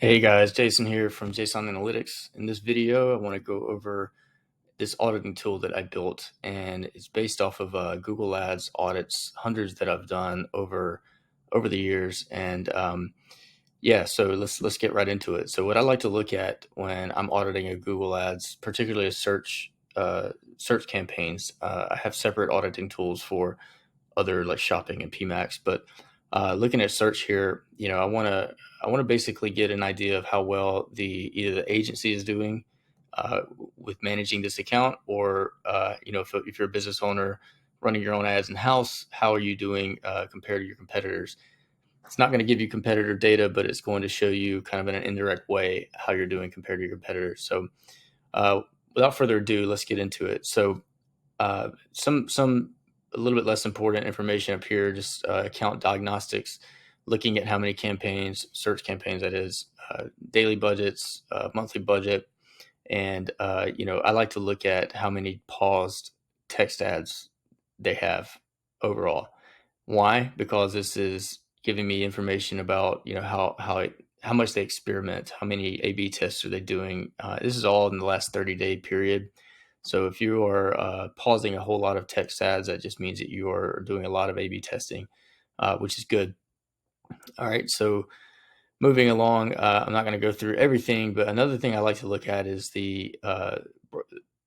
Hey guys, Jason here from JSON Analytics. In this video, I want to go over this auditing tool that I built, and it's based off of Google Ads audits, hundreds that I've done over the years. And yeah, so let's get right into it. So what I like to look at when I'm auditing a Google Ads, particularly a search campaigns, I have separate auditing tools for other like shopping and PMAX. But looking at search here, I want to basically get an idea of how well either the agency is doing uh, with managing this account, or if you're a business owner running your own ads in house, how are you doing compared to your competitors? It's not going to give you competitor data, but it's going to show you kind of in an indirect way how you're doing compared to your competitors. So uh, without further ado, let's get into it. So some a little bit less important information up here, just account diagnostics, looking at how many campaigns, search campaigns that is, daily budgets, monthly budget, and I like to look at how many paused text ads they have overall. Why? Because this is giving me information about how much they experiment, how many A/B tests are they doing. This is all in the last 30-day period. So if you are pausing a whole lot of text ads, that just means that you are doing a lot of A/B testing, which is good. All right, so moving along, I'm not going to go through everything, but another thing I like to look at is the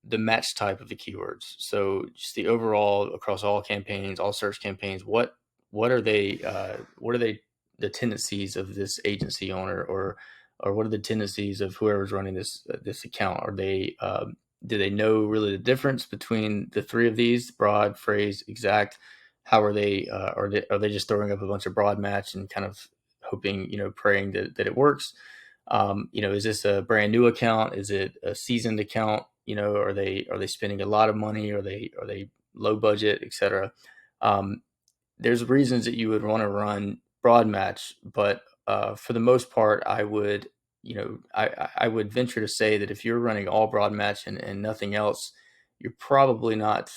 match type of the keywords. So just the overall across all campaigns, all search campaigns. What are they the tendencies of this agency owner, or what are the tendencies of whoever's running this account? Are they do they know really the difference between the three of these: broad, phrase, exact? How are they? Are they just throwing up a bunch of broad match and kind of hoping, praying that it works? Is this a brand new account? Is it a seasoned account? Are they spending a lot of money? Are they low budget, etc.? Um, there's reasons that you would want to run broad match, but for the most part, I would venture to say that if you're running all broad match and nothing else, you're probably not.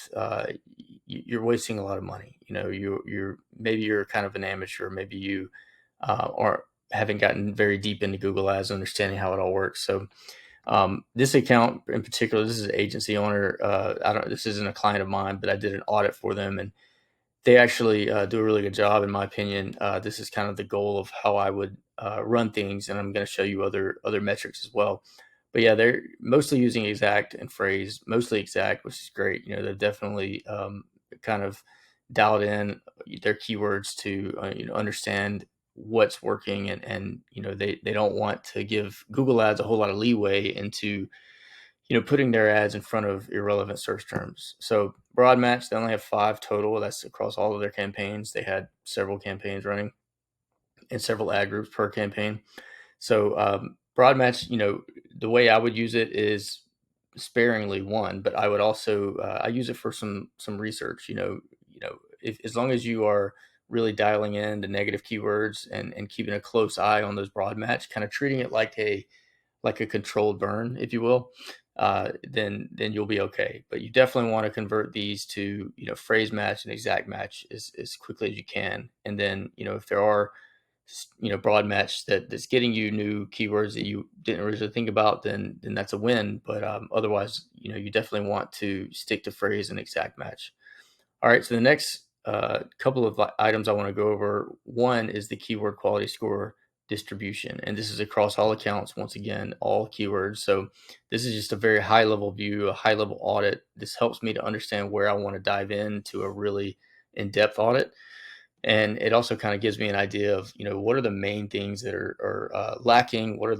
You're wasting a lot of money. Maybe you're kind of an amateur. Maybe you or haven't gotten very deep into Google Ads, understanding how it all works. So this account in particular, this is an agency owner. I don't. This isn't a client of mine, but I did an audit for them, and they actually do a really good job, in my opinion. This is kind of the goal of how I would run things, and I'm going to show you other metrics as well. But yeah, they're mostly using exact and phrase, mostly exact, which is great. They've definitely kind of dialed in their keywords to understand what's working, and they don't want to give Google Ads a whole lot of leeway into putting their ads in front of irrelevant search terms. So broad match, they only have 5 total. That's across all of their campaigns. They had several campaigns running and several ad groups per campaign. So broad match, the way I would use it is sparingly, one, but I would also I use it for some research. If, as long as you are really dialing in the negative keywords and keeping a close eye on those broad match, kind of treating it like a controlled burn, if you will, then you'll be okay. But you definitely want to convert these to phrase match and exact match as quickly as you can. And then if there are broad match that's getting you new keywords that you didn't originally think about, then that's a win. But otherwise, you definitely want to stick to phrase and exact match. All right, so the next couple of items I want to go over. One is the keyword quality score distribution, and this is across all accounts. Once again, all keywords. So this is just a very high level view, a high level audit. This helps me to understand where I want to dive into a really in-depth audit, and it also kind of gives me an idea of what are the main things that are lacking, what are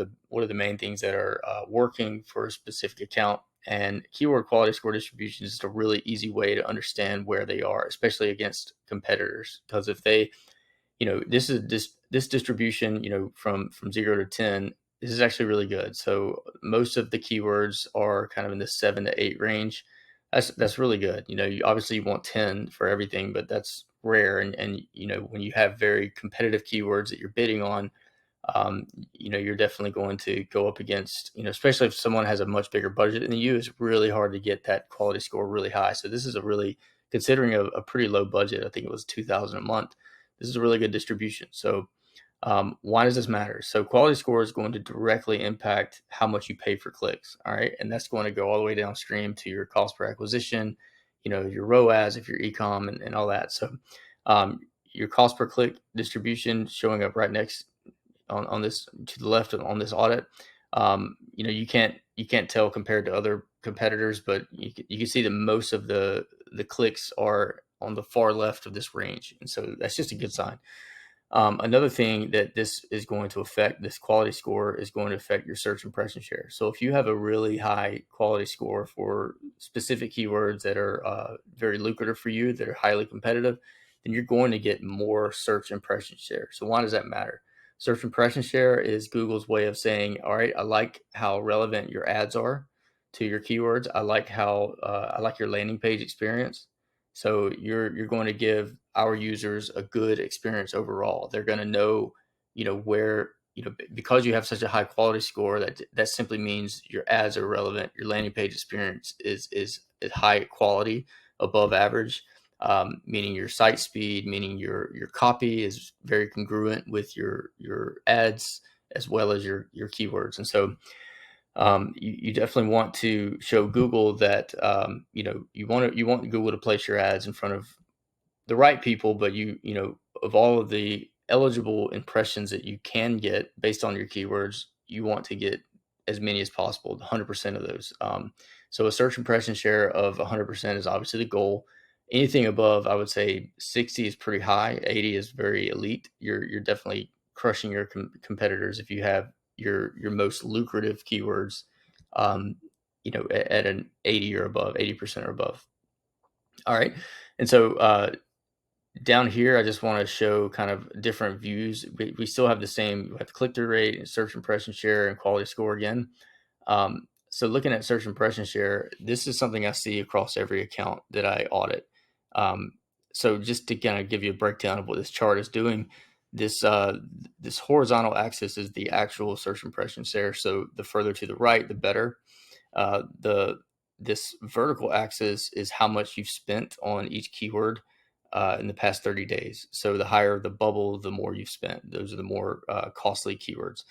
the main things that are working for a specific account. And keyword quality score distribution is just a really easy way to understand where they are, especially against competitors. Because if they, this distribution, from 0 to 10, this is actually really good. So most of the keywords are kind of in the 7 to 8 range. That's really good. You obviously want 10 for everything, but that's rare. And when you have very competitive keywords that you're bidding on, you're definitely going to go up against, especially if someone has a much bigger budget than you, it's really hard to get that quality score really high. So this is considering a pretty low budget. I think it was 2,000 a month. This is a really good distribution. So Why does this matter? So quality score is going to directly impact how much you pay for clicks. All right. And that's going to go all the way downstream to your cost per acquisition, your ROAS, if you're ecom and all that. So um, your cost per click distribution showing up right next on this to the left on this audit. You can't tell compared to other competitors, but you can see that most of the clicks are on the far left of this range. And so that's just a good sign. Another thing that this is going to affect, this quality score is going to affect your search impression share. So if you have a really high quality score for specific keywords that are very lucrative for you, that are highly competitive, then you're going to get more search impression share. So why does that matter? Search impression share is Google's way of saying, all right, I like how relevant your ads are to your keywords. I like your landing page experience. So you're going to give our users a good experience overall. They're going to know, where, because you have such a high quality score, that simply means your ads are relevant. Your landing page experience is high quality, above average, meaning your site speed, meaning your copy is very congruent with your ads as well as your keywords. And so you definitely want to show Google that you want Google to place your ads in front of the right people, but of all of the eligible impressions that you can get based on your keywords, you want to get as many as possible, 100% of those. So a search impression share of 100% is obviously the goal. Anything above, I would say 60 is pretty high. 80 is very elite. You're definitely crushing your competitors if you have your most lucrative keywords, at an 80 or above, 80% or above. All right. And so down here, I just want to show kind of different views. We still have the same, we have the click-through rate and search impression share and quality score again. So looking at search impression share, this is something I see across every account that I audit. So just to kind of give you a breakdown of what this chart is doing, this horizontal axis is the actual search impression share. So the further to the right, the better. This vertical axis is how much you've spent on each keyword in the past 30 days. So the higher the bubble, the more you've spent. Those are the more costly keywords.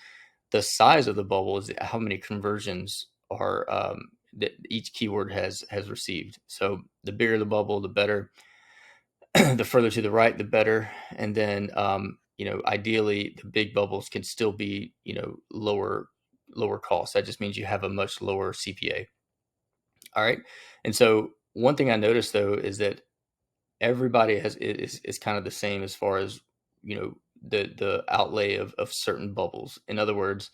The size of the bubble is how many conversions are that each keyword has received. So the bigger the bubble, the better. The further to the right, the better. And then ideally, the big bubbles can still be lower cost. That just means you have a much lower CPA. All right. And so one thing I noticed though is that everybody is kind of the same as far as the outlay of certain bubbles. In other words,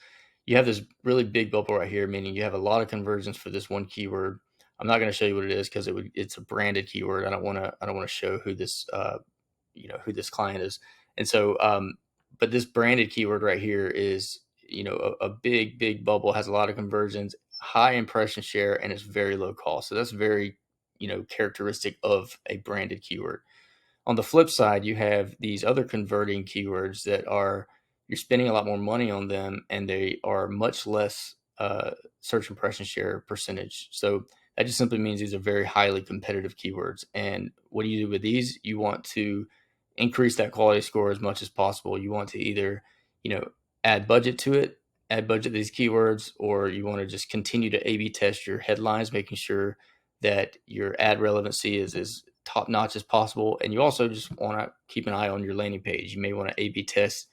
you have this really big bubble right here, meaning you have a lot of conversions for this one keyword. I'm not going to show you what it is because it's a branded keyword. I don't want to show who this who this client is. And so but this branded keyword right here is a big bubble, has a lot of conversions, high impression share, and it's very low cost. So that's very characteristic of a branded keyword. On the flip side, you have these other converting keywords that are, you're spending a lot more money on them and they are much less search impression share percentage. So that just simply means these are very highly competitive keywords. And what do you do with these? You want to increase that quality score as much as possible. You want to either, add budget to it, add budget to these keywords, or you want to just continue to A/B test your headlines, making sure that your ad relevancy is as top notch as possible. And you also just want to keep an eye on your landing page. You may want to A/B test,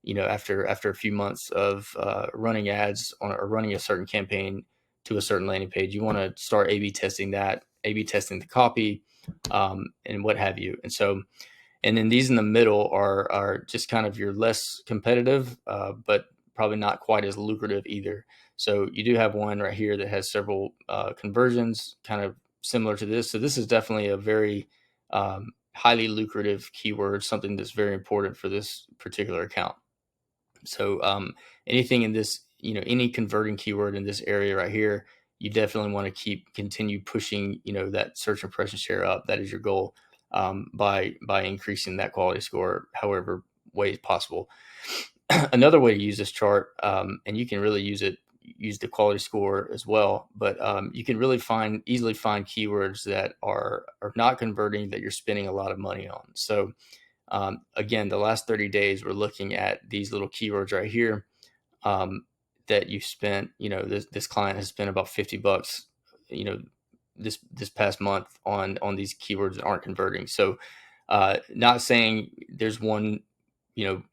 after a few months of running ads or running a certain campaign to a certain landing page. You want to start A/B testing that, A/B testing the copy, and what have you. And so, and then these in the middle are just kind of your less competitive, but probably not quite as lucrative either. So you do have one right here that has several conversions, kind of similar to this. So this is definitely a very highly lucrative keyword, something that's very important for this particular account. So anything in this, any converting keyword in this area right here, you definitely want to continue pushing, that search impression share up. That is your goal, by increasing that quality score, however ways possible. Another way to use this chart, and you can really use the quality score as well, but you can really easily find keywords that are not converting, that you're spending a lot of money on. So Again, the last 30 days, we're looking at these little keywords right here, that you spent, this client has spent about $50, you know, this past month on these keywords that aren't converting. So, not saying there's one,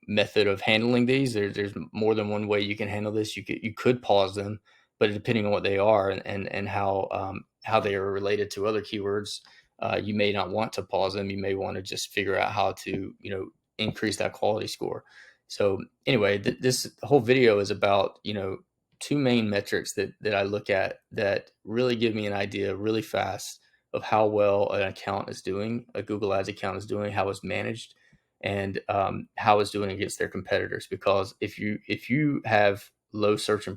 method of handling these. There's more than one way you can handle this. You could pause them, but depending on what they are and how they are related to other keywords, you may not want to pause them. You may want to just figure out how to, increase that quality score. So anyway, this whole video is about, two main metrics that I look at that really give me an idea really fast of how well an account is doing, a Google Ads account is doing, how it's managed, and how it's doing against their competitors. Because if you have low search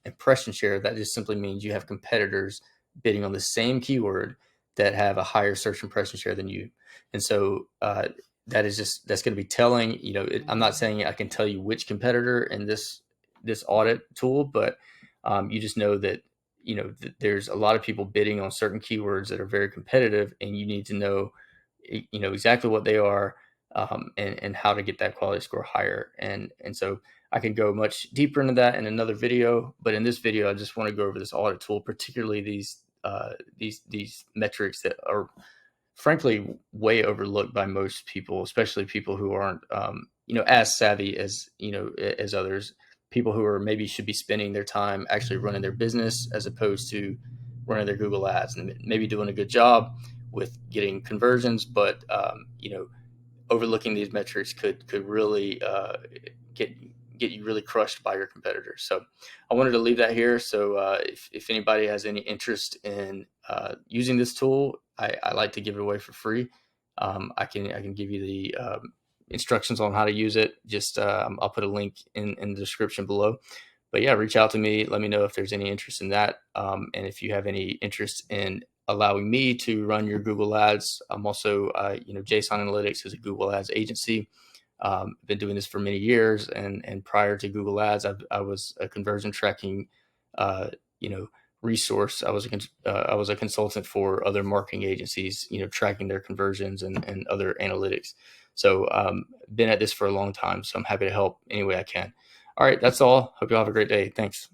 impression share, that just simply means you have competitors bidding on the same keyword that have a higher search impression share than you. And so that's going to be telling. I'm not saying I can tell you which competitor in this audit tool, but you just know that there's a lot of people bidding on certain keywords that are very competitive, and you need to know exactly what they are, and how to get that quality score higher. And so I can go much deeper into that in another video, but in this video, I just want to go over this audit tool, particularly these metrics that are frankly way overlooked by most people, especially people who aren't as savvy as others. People who are maybe should be spending their time actually running their business as opposed to running their Google Ads, and maybe doing a good job with getting conversions, but overlooking these metrics could really get you really crushed by your competitors. So I wanted to leave that here. So if anybody has any interest in using this tool, I like to give it away for free. I can give you the instructions on how to use it. Just I'll put a link in the description below. But yeah, reach out to me. Let me know if there's any interest in that. And if you have any interest in allowing me to run your Google Ads, I'm also, JSON Analytics is a Google Ads agency. Been doing this for many years, and prior to Google Ads, I was a conversion tracking, you know, resource. I was a consultant for other marketing agencies, tracking their conversions and other analytics. So, been at this for a long time. So I'm happy to help any way I can. All right, that's all. Hope you all have a great day. Thanks.